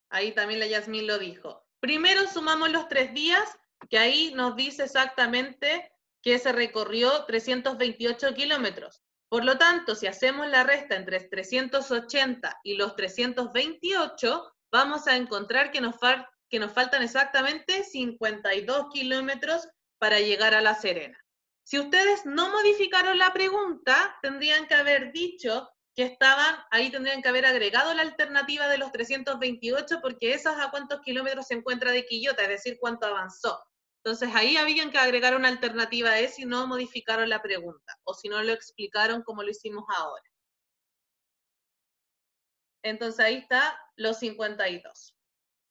Ahí también la Yasmín lo dijo. Primero sumamos los 3 días, que ahí nos dice exactamente que se recorrió 328 kilómetros. Por lo tanto, si hacemos la resta entre 380 y los 328, vamos a encontrar que nos faltan exactamente 52 kilómetros para llegar a La Serena. Si ustedes no modificaron la pregunta, tendrían que haber dicho que ahí tendrían que haber agregado la alternativa de los 328, porque esa es a cuántos kilómetros se encuentra de Quillota, es decir, cuánto avanzó. Entonces ahí habían que agregar una alternativa a si no modificaron la pregunta, o si no lo explicaron como lo hicimos ahora. Entonces ahí está los 52.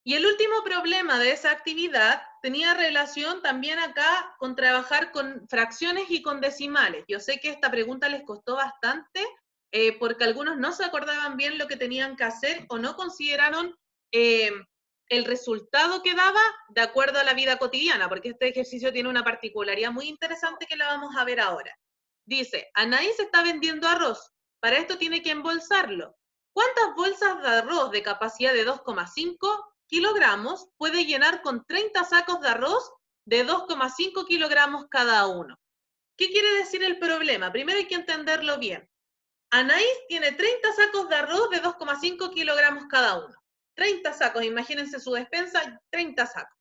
Y el último problema de esa actividad tenía relación también acá con trabajar con fracciones y con decimales. Yo sé que esta pregunta les costó bastante, porque algunos no se acordaban bien lo que tenían que hacer o no consideraron el resultado que daba de acuerdo a la vida cotidiana, porque este ejercicio tiene una particularidad muy interesante que la vamos a ver ahora. Dice, Anaís está vendiendo arroz, para esto tiene que embolsarlo. ¿Cuántas bolsas de arroz de capacidad de 2,5 kilogramos puede llenar con 30 sacos de arroz de 2,5 kilogramos cada uno? ¿Qué quiere decir el problema? Primero hay que entenderlo bien. Anaís tiene 30 sacos de arroz de 2,5 kilogramos cada uno. 30 sacos, imagínense su despensa, 30 sacos.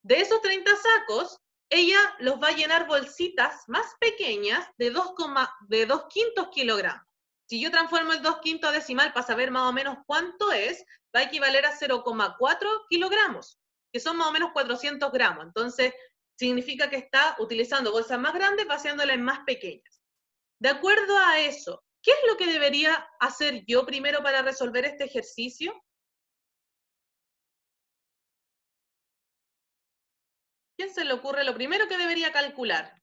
De esos 30 sacos, ella los va a llenar bolsitas más pequeñas de 2,5 kilogramos. Si yo transformo el 2/5 a decimal para saber más o menos cuánto es, va a equivaler a 0,4 kilogramos, que son más o menos 400 gramos. Entonces, significa que está utilizando bolsas más grandes, vaciándolas en más pequeñas. De acuerdo a eso, ¿qué es lo que debería hacer yo primero para resolver este ejercicio? ¿Quién se le ocurre lo primero que debería calcular?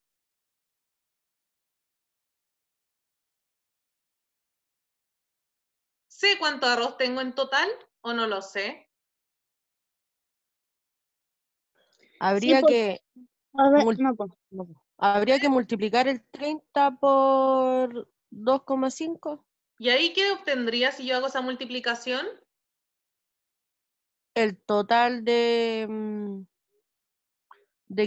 ¿Sé cuánto arroz tengo en total o no lo sé? Habría pues, que A ver, mul- no, pues, no, pues. habría que multiplicar el 30 por 2,5. ¿Y ahí qué obtendría si yo hago esa multiplicación? El total de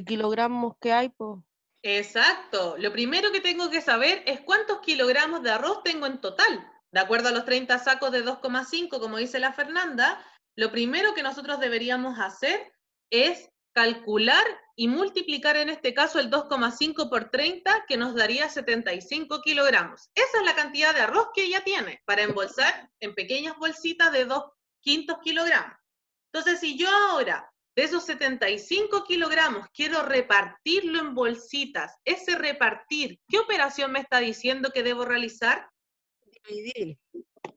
kilogramos que hay, pues. Exacto. Lo primero que tengo que saber es cuántos kilogramos de arroz tengo en total. De acuerdo a los 30 sacos de 2,5, como dice la Fernanda, lo primero que nosotros deberíamos hacer es calcular y multiplicar en este caso el 2,5 por 30, que nos daría 75 kilogramos. Esa es la cantidad de arroz que ella tiene para embolsar en pequeñas bolsitas de 2/5 kilogramos. Entonces, si yo ahora de esos 75 kilogramos quiero repartirlo en bolsitas, ese repartir, ¿qué operación me está diciendo que debo realizar? Dividir.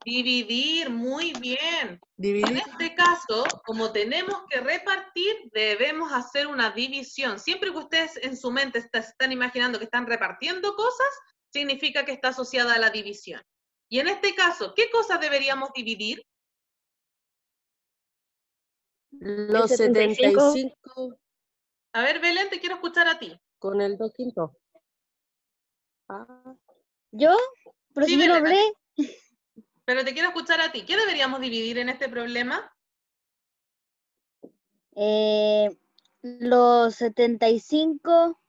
Dividir, muy bien. Dividir. En este caso, como tenemos que repartir, debemos hacer una división. Siempre que ustedes en su mente están imaginando que están repartiendo cosas, significa que está asociada a la división. Y en este caso, ¿qué cosas deberíamos dividir? Los 75. 75 A ver, Belén, te quiero escuchar a ti. con el 2/5. ¿Yo? Pero Sí, si yo no Belén, hablé. pero te quiero escuchar a ti. ¿Qué deberíamos dividir en este problema? Los 75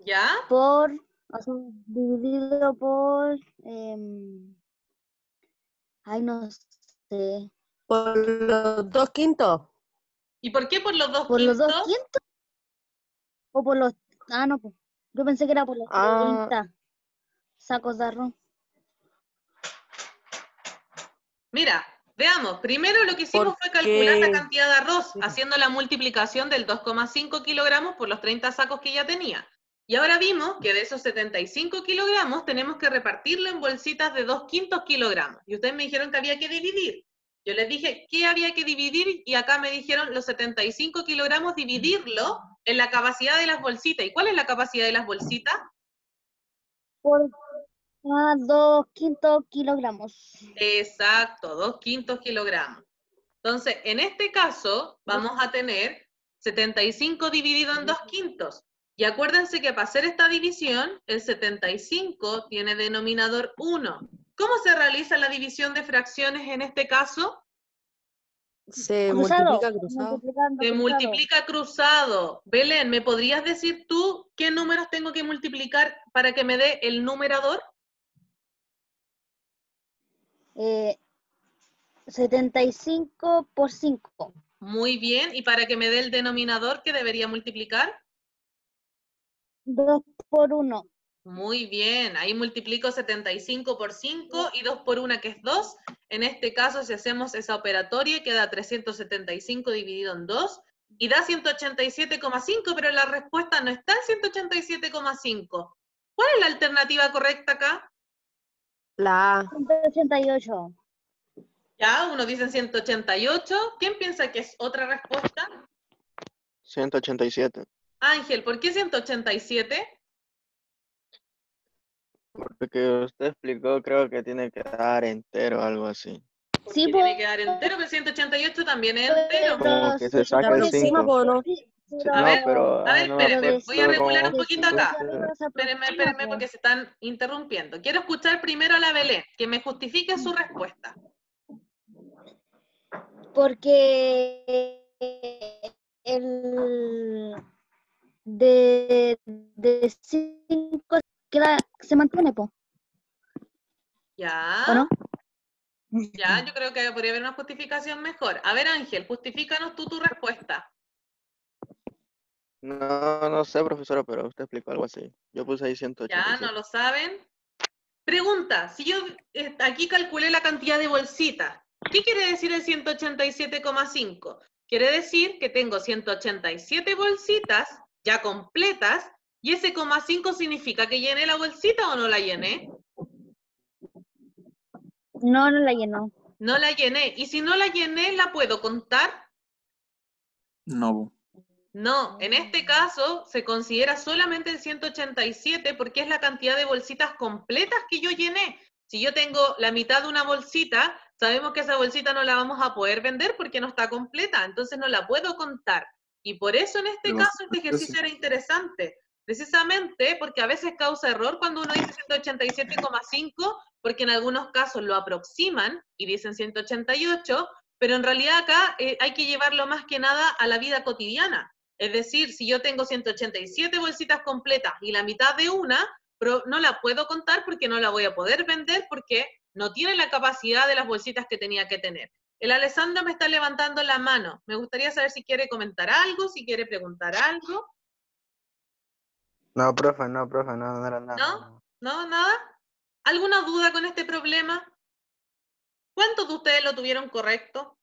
¿Ya? por, o sea, dividido por, ay, no sé, Por los 2/5. ¿Y por qué por los por los 2/5? 2/5 o por los, no, pues, yo pensé que era por los 30 sacos de arroz. Mira, veamos. Primero lo que hicimos fue calcular la Porque- cantidad de arroz, haciendo la multiplicación del 2,5 kilogramos por los 30 sacos que ya tenía. Y ahora vimos que de esos 75 kilogramos tenemos que repartirlo en bolsitas de 2/5 kilogramos. Y ustedes me dijeron que había que dividir. Yo les dije qué había que dividir y acá me dijeron los 75 kilogramos dividirlo en la capacidad de las bolsitas. ¿Y cuál es la capacidad de las bolsitas? Por 2/5 kilogramos. Exacto, 2/5 kilogramos. Entonces, en este caso, vamos a tener 75 dividido en 2/5. Y acuérdense que para hacer esta división, el 75 tiene denominador 1. ¿Cómo se realiza la división de fracciones en este caso? Se Cruzado. multiplica cruzado. Multiplicando Se cruzado. multiplica cruzado. Belén, ¿me podrías decir tú qué números tengo que multiplicar para que me dé el numerador? 75 por 5. Muy bien, y para que me dé el denominador, ¿qué debería multiplicar? 2 por 1. Muy bien, ahí multiplico 75 por 5 y 2 por 1 que es 2. En este caso, si hacemos esa operatoria, queda 375 dividido en 2 y da 187,5, pero la respuesta no está en 187,5. ¿Cuál es la alternativa correcta acá? La A. 188. Ya, uno dice 188. ¿Quién piensa que es otra respuesta? 187. Ángel, ¿por qué 187? Porque usted explicó, creo que tiene que dar entero, algo así. Porque Sí, tiene que dar entero, pero 188 también es entero. Como que se La saca el próxima, 5. ¿no? A No, ver, pero no me espérenme, voy a acuerdo regular cómo un poquito explicó acá. usted. Espérenme, porque se están interrumpiendo. Quiero escuchar primero a la Belén, que me justifique su respuesta. porque el de 5 se mantiene, po, Ya, ¿o no? ya, yo creo que podría haber una justificación mejor. A ver, Ángel, justifícanos tú tu respuesta. No sé, profesora, pero usted explicó algo así. Yo puse ahí Ya, 187. no lo saben. Pregunta, si yo aquí calculé la cantidad de bolsitas, ¿qué quiere decir el 187,5? Quiere decir que tengo 187 bolsitas ya completas y ese coma 5 significa que llené la bolsita o no la llené. No, no la llenó. No la llené. Y si no la llené, ¿la puedo contar? No. No, en este caso se considera solamente el 187 porque es la cantidad de bolsitas completas que yo llené. Si yo tengo la mitad de una bolsita, sabemos que esa bolsita no la vamos a poder vender porque no está completa, entonces no la puedo contar. Y por eso en este Pero caso este ejercicio era interesante, precisamente porque a veces causa error cuando uno dice 187,5, porque en algunos casos lo aproximan y dicen 188, pero en realidad acá hay que llevarlo más que nada a la vida cotidiana. Es decir, si yo tengo 187 bolsitas completas y la mitad de una, pero no la puedo contar porque no la voy a poder vender porque no tiene la capacidad de las bolsitas que tenía que tener. El Alessandro me está levantando la mano. Me gustaría saber si quiere comentar algo, si quiere preguntar algo. No, profe, no era nada. ¿No? ¿No? ¿Nada? ¿Alguna duda con este problema? ¿Cuántos de ustedes lo tuvieron correcto?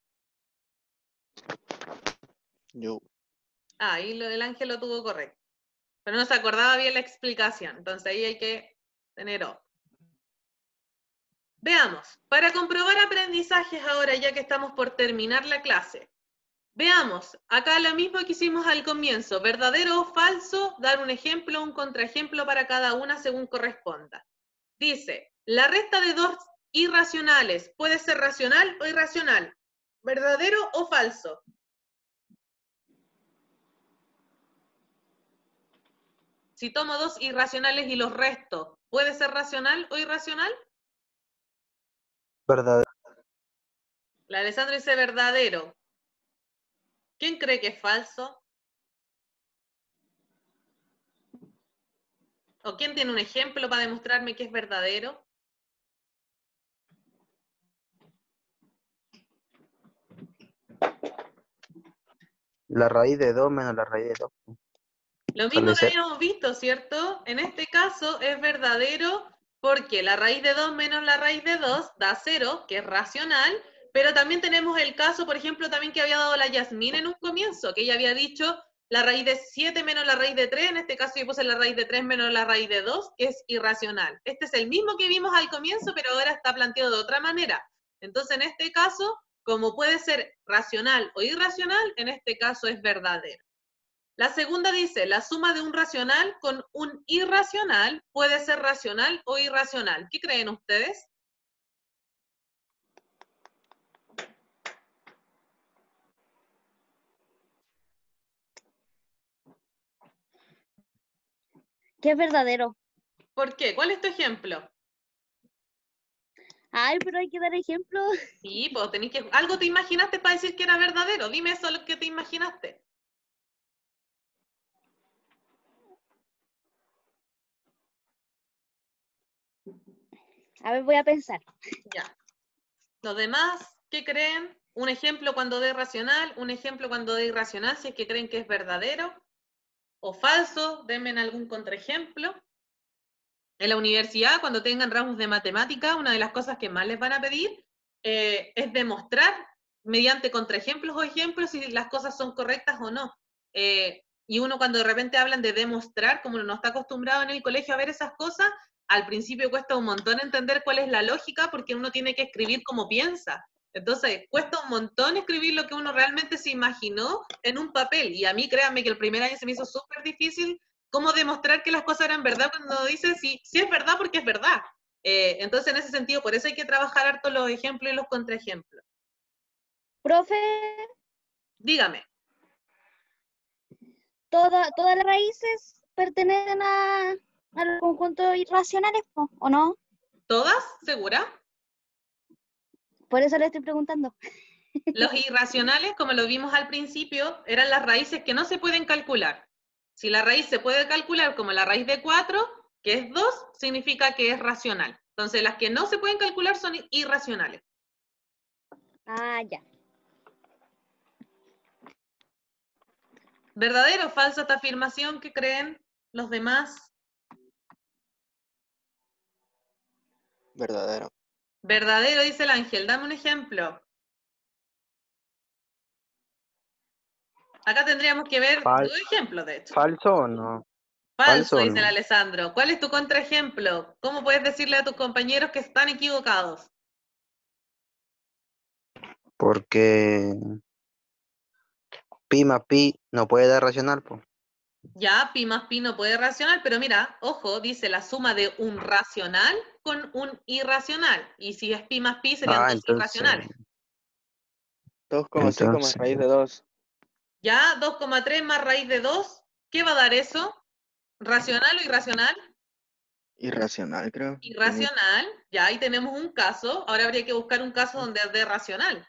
Yo. Ah, ahí el Ángel lo tuvo correcto. Pero no se acordaba bien la explicación. Entonces ahí hay que tener ojo. Veamos, para comprobar aprendizajes ahora ya que estamos por terminar la clase. Veamos, acá lo mismo que hicimos al comienzo, verdadero o falso, dar un ejemplo o un contraejemplo para cada una según corresponda. Dice, la resta de dos irracionales puede ser racional o irracional, verdadero o falso. Si tomo dos irracionales y los resto, ¿puede ser racional o irracional? Verdadero. La Alessandra dice verdadero. ¿Quién cree que es falso? ¿O quién tiene un ejemplo para demostrarme que es verdadero? La raíz de 2 menos la raíz de 2. Lo mismo Sale que 0. habíamos visto, ¿cierto? En este caso es verdadero porque la raíz de 2 menos la raíz de 2 da 0, que es racional, pero también tenemos el caso, por ejemplo, también que había dado la Yasmín en un comienzo, que ella había dicho la raíz de 7 menos la raíz de 3, en este caso yo puse la raíz de 3 menos la raíz de 2, que es irracional. Este es el mismo que vimos al comienzo, pero ahora está planteado de otra manera. Entonces, en este caso, como puede ser racional o irracional, en este caso es verdadero. La segunda dice, la suma de un racional con un irracional puede ser racional o irracional. ¿Qué creen ustedes? Que es verdadero. ¿Por qué? ¿Cuál es tu ejemplo? Ay, pero hay que dar ejemplo. Sí, pues tenéis que... Algo te imaginaste para decir que era verdadero. Dime eso lo que te imaginaste. A ver, voy a pensar. Ya. Los demás, ¿qué creen? Un ejemplo cuando dé racional, un ejemplo cuando dé irracional, si es que creen que es verdadero o falso, denme algún contraejemplo. En la universidad, cuando tengan ramos de matemática, una de las cosas que más les van a pedir es demostrar mediante contraejemplos o ejemplos si las cosas son correctas o no. Y uno cuando de repente hablan de demostrar, como no está acostumbrado en el colegio a ver esas cosas, al principio cuesta un montón entender cuál es la lógica porque uno tiene que escribir como piensa. Entonces, cuesta un montón escribir lo que uno realmente se imaginó en un papel. Y a mí, créanme que el primer año se me hizo súper difícil cómo demostrar que las cosas eran verdad cuando dice si es verdad porque es verdad. Entonces, en ese sentido, por eso hay que trabajar harto los ejemplos y los contraejemplos. Profe, Dígame. ¿todas las raíces pertenecen a los conjuntos irracionales, o no? ¿Todas? ¿Segura? Por eso le estoy preguntando. Los irracionales, como lo vimos al principio, eran las raíces que no se pueden calcular. Si la raíz se puede calcular como la raíz de 4, que es 2, significa que es racional. Entonces, las que no se pueden calcular son irracionales. Ah, ya. ¿Verdadero o falsa esta afirmación que creen los demás? Verdadero. Verdadero, dice el ángel. Dame un ejemplo. Acá tendríamos que ver dos ejemplos, de hecho. ¿Falso o no? Falso, ¿Falso o dice el no? Alessandro. ¿Cuál es tu contraejemplo? ¿Cómo puedes decirle a tus compañeros que están equivocados? Porque pi más pi no puede dar racional, pues. Ya, pi más pi no puede racional, pero mira, ojo, dice la suma de un racional con un irracional. Y si es pi más pi, serían dos irracionales. 2,5 más Entonces, raíz de 2. Ya, 2,3 más raíz de 2. ¿Qué va a dar eso? ¿Racional o irracional? Irracional, creo. Irracional. Ya, ahí tenemos un caso. Ahora habría que buscar un caso donde es de racional.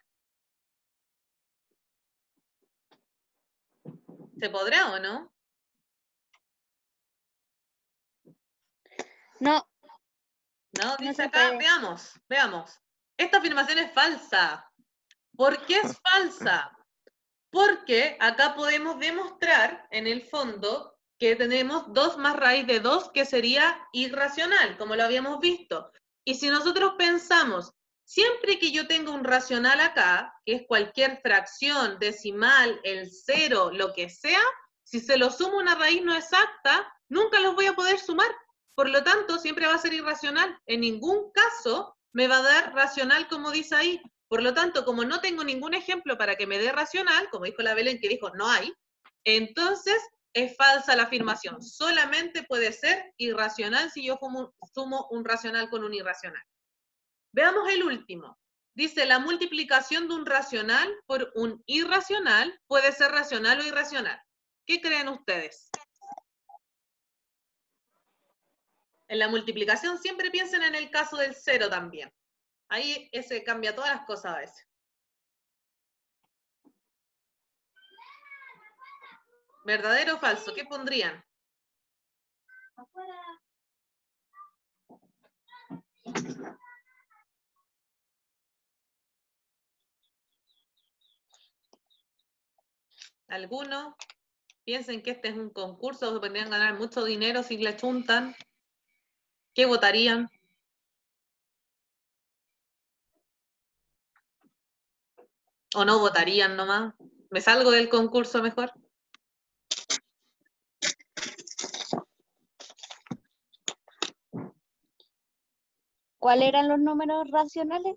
¿Se podrá o no? No, No, no dice se acá, puede. veamos. Esta afirmación es falsa. ¿Por qué es falsa? Porque acá podemos demostrar, en el fondo, que tenemos 2 más raíz de 2, que sería irracional, como lo habíamos visto. Y si nosotros pensamos, siempre que yo tenga un racional acá, que es cualquier fracción, decimal, el cero, lo que sea, si se lo sumo a una raíz no exacta, nunca los voy a poder sumar. Por lo tanto, siempre va a ser irracional. En ningún caso me va a dar racional como dice ahí. Por lo tanto, como no tengo ningún ejemplo para que me dé racional, como dijo la Belén que dijo no hay, entonces es falsa la afirmación. Solamente puede ser irracional si yo sumo un racional con un irracional. Veamos el último. Dice, la multiplicación de un racional por un irracional puede ser racional o irracional. ¿Qué creen ustedes? En la multiplicación siempre piensen en el caso del cero también. Ahí ese cambia todas las cosas a veces. ¿Verdadero o falso? ¿Qué pondrían? ¿Alguno? Piensen que este es un concurso, se podrían ganar mucho dinero si le chuntan. ¿Qué votarían? ¿O no votarían nomás? ¿Me salgo del concurso mejor? ¿Cuáles eran los números racionales?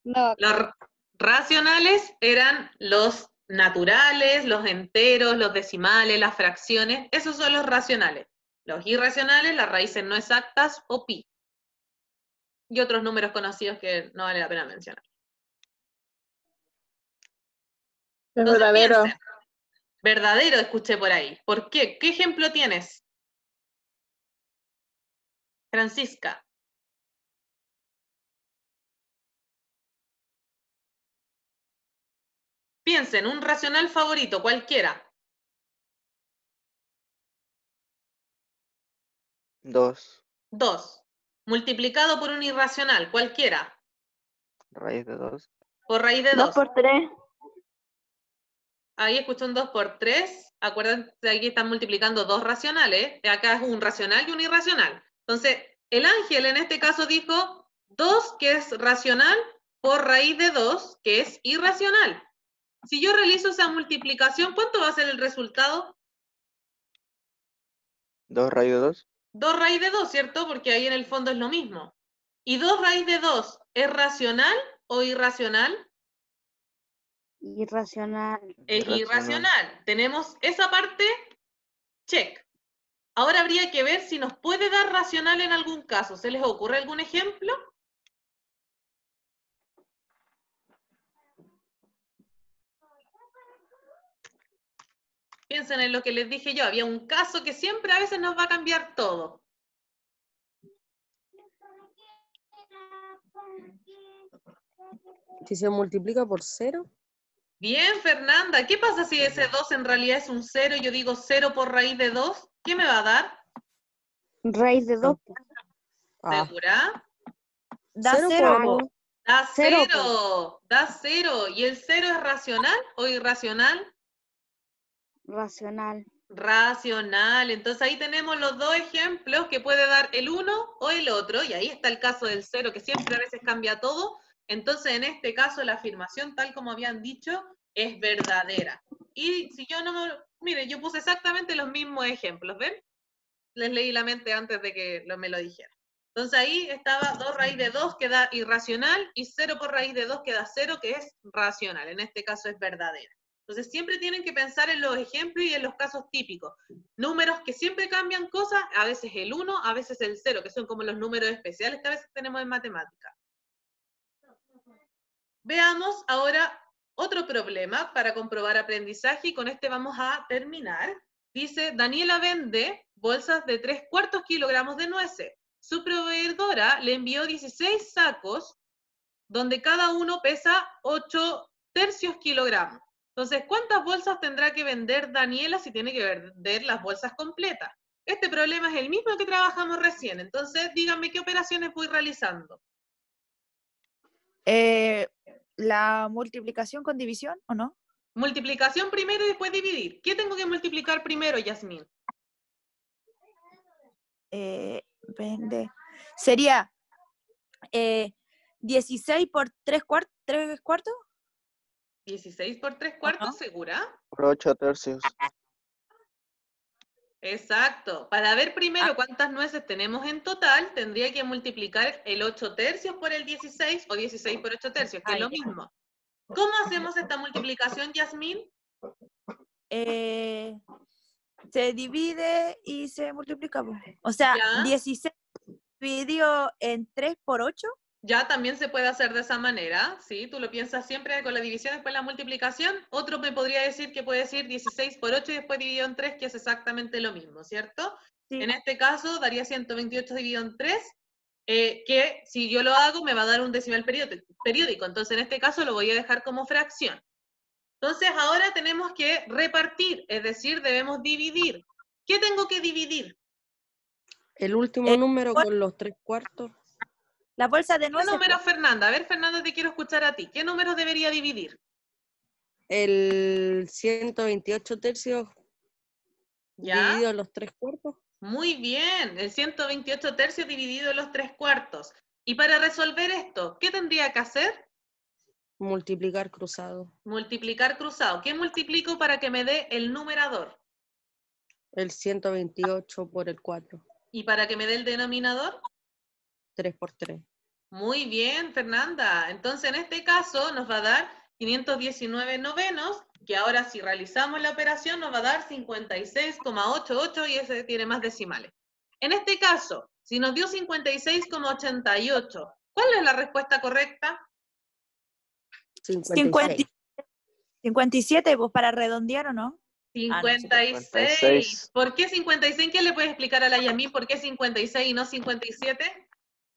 No, Los racionales eran los naturales, los enteros, los decimales, las fracciones. Esos son los racionales. Los irracionales, las raíces no exactas o pi. Y otros números conocidos que no vale la pena mencionar. Entonces, verdadero. piensen. Verdadero, escuché por ahí. ¿Por qué? ¿Qué ejemplo tienes? Francisca. Piensen, un racional favorito, cualquiera. 2. 2. Multiplicado por un irracional, cualquiera. Raíz de 2. Por raíz de 2 2. por 3. Ahí escuchó un 2 por 3. Acuérdense, aquí están multiplicando dos racionales. Acá es un racional y un irracional. Entonces, el Ángel en este caso dijo 2, que es racional, por raíz de 2, que es irracional. Si yo realizo esa multiplicación, ¿cuánto va a ser el resultado? 2 raíz de 2. 2 raíz de 2, ¿cierto? Porque ahí en el fondo es lo mismo. ¿Y 2 raíz de 2 es racional o irracional? Irracional. Es Irracional. irracional. Tenemos esa parte, check. Ahora habría que ver si nos puede dar racional en algún caso. ¿Se les ocurre algún ejemplo? Piensen en lo que les dije yo. Había un caso que siempre a veces nos va a cambiar todo. Si se multiplica por 0. Bien, Fernanda. ¿Qué pasa si ese 2 en realidad es un 0 y yo digo 0 por raíz de 2? ¿Qué me va a dar? Raíz de 2. ¿Segura? Da 0 0. como Da Cero, 0. Da 0. ¿Y el 0 es racional o irracional? racional. Racional. Entonces ahí tenemos los dos ejemplos que puede dar el uno o el otro, y ahí está el caso del 0, que siempre a veces cambia todo. Entonces en este caso la afirmación, tal como habían dicho, es verdadera. Y si yo no me... Miren, yo puse exactamente los mismos ejemplos, ¿ven? Les leí la mente antes de que me lo dijera. Entonces ahí estaba 2 raíz de 2 que da irracional, y 0 por raíz de 2 que da 0, que es racional. En este caso es verdadera. Entonces siempre tienen que pensar en los ejemplos y en los casos típicos. Números que siempre cambian cosas, a veces el 1, a veces el 0, que son como los números especiales que a veces tenemos en matemáticas. Veamos ahora otro problema para comprobar aprendizaje, y con este vamos a terminar. Dice, Daniela vende bolsas de 3/4 kilogramos de nueces. Su proveedora le envió 16 sacos, donde cada uno pesa 8/3 kilogramos. Entonces, ¿cuántas bolsas tendrá que vender Daniela si tiene que vender las bolsas completas? Este problema es el mismo que trabajamos recién. Entonces, díganme qué operaciones voy realizando. ¿La multiplicación con división o no? Multiplicación primero y después dividir. ¿Qué tengo que multiplicar primero, Yasmín? Vende. Sería 16 por 3/4. 16 por 3/4, ¿No? ¿segura? Por 8/3. Exacto. Para ver primero cuántas nueces tenemos en total, tendría que multiplicar el 8/3 por el 16 o 16 por 8/3, que es lo mismo. ¿Cómo hacemos esta multiplicación, Yasmín? Se divide y se multiplica. O sea, ¿Ya? 16 dividido en 3 por 8. Ya también se puede hacer de esa manera, ¿sí? Tú lo piensas siempre con la división, después la multiplicación. Otro me podría decir que puede decir 16 por 8 y después dividido en 3, que es exactamente lo mismo, ¿cierto? Sí. En este caso daría 128 dividido en 3, que si yo lo hago me va a dar un decimal periódico. Entonces en este caso lo voy a dejar como fracción. Entonces ahora tenemos que repartir, es decir, debemos dividir. ¿Qué tengo que dividir? el último número con los 3/4. La bolsa de ¿Qué nueces. número, Fernanda? A ver, Fernanda, te quiero escuchar a ti. ¿Qué número debería dividir? El 128/3 ¿Ya? dividido en los 3/4. Muy bien, el 128/3 dividido en los 3/4. Y para resolver esto, ¿qué tendría que hacer? Multiplicar cruzado. Multiplicar cruzado. ¿Qué multiplico para que me dé el numerador? El 128 por el 4. ¿Y para que me dé el denominador? 3 por 3. Muy bien, Fernanda. Entonces, en este caso, nos va a dar 519 novenos, que ahora si realizamos la operación nos va a dar 56,88 y ese tiene más decimales. En este caso, si nos dio 56,88, ¿cuál es la respuesta correcta? 56. 57, pues para redondear o no. 56. ¿Por qué 56? ¿Qué le puedes explicar a la Yasmín por qué 56 y no 57?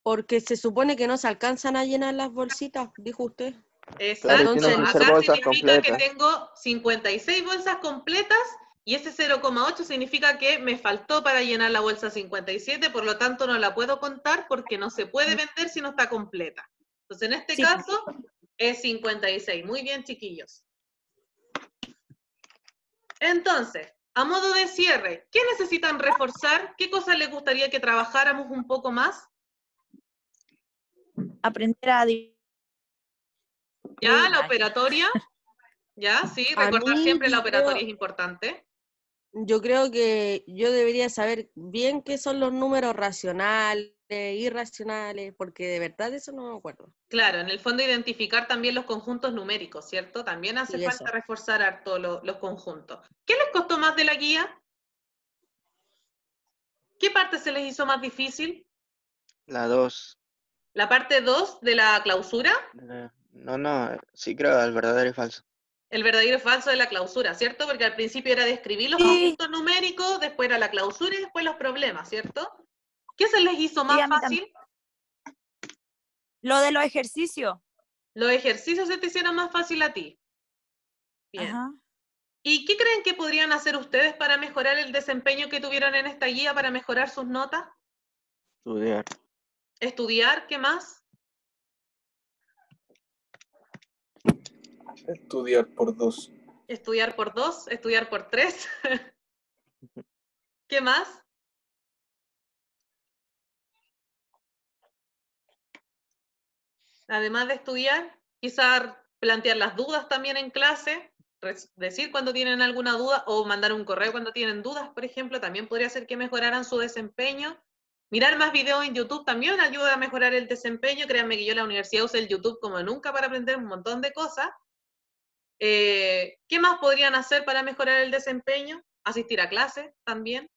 Porque se supone que no se alcanzan a llenar las bolsitas, dijo usted. Exacto. Claro, tienen que ser Acá bolsas significa que completas. tengo 56 bolsas completas y ese 0,8 significa que me faltó para llenar la bolsa 57, por lo tanto no la puedo contar porque no se puede vender si no está completa. Entonces, en este Sí. caso, es 56. Muy bien, chiquillos. Entonces, a modo de cierre, ¿qué necesitan reforzar? ¿Qué cosas les gustaría que trabajáramos un poco más? Aprender a Ya, la operatoria. Ya, sí, A recordar mí, siempre la yo operatoria creo- es importante. Yo creo que yo debería saber bien qué son los números racionales, irracionales, porque de verdad eso no me acuerdo. Claro, en el fondo identificar también los conjuntos numéricos, ¿cierto? También hace Sí, falta eso. reforzar harto los conjuntos. ¿Qué les costó más de la guía? ¿Qué parte se les hizo más difícil? La 2. ¿La parte 2 de la clausura? No, sí creo, el verdadero y falso. El verdadero y falso de la clausura, ¿cierto? Porque al principio era describir los Sí. conjuntos numéricos, después era la clausura y después los problemas, ¿cierto? ¿Qué se les hizo Sí, más a mí fácil? lo de los ejercicios. Los ejercicios se te hicieron más fácil a ti. Bien. Ajá. ¿Y qué creen que podrían hacer ustedes para mejorar el desempeño que tuvieron en esta guía, para mejorar sus notas? Estudiar. ¿Estudiar? ¿Qué más? Estudiar por 2. ¿Estudiar por 2? ¿Estudiar por 3? ¿Qué más? Además de estudiar, quizás plantear las dudas también en clase, decir cuando tienen alguna duda o mandar un correo cuando tienen dudas, por ejemplo, también podría hacer que mejoraran su desempeño. Mirar más videos en YouTube también ayuda a mejorar el desempeño. Créanme que yo en la universidad usé el YouTube como nunca para aprender un montón de cosas. ¿Qué más podrían hacer para mejorar el desempeño? Asistir a clases también.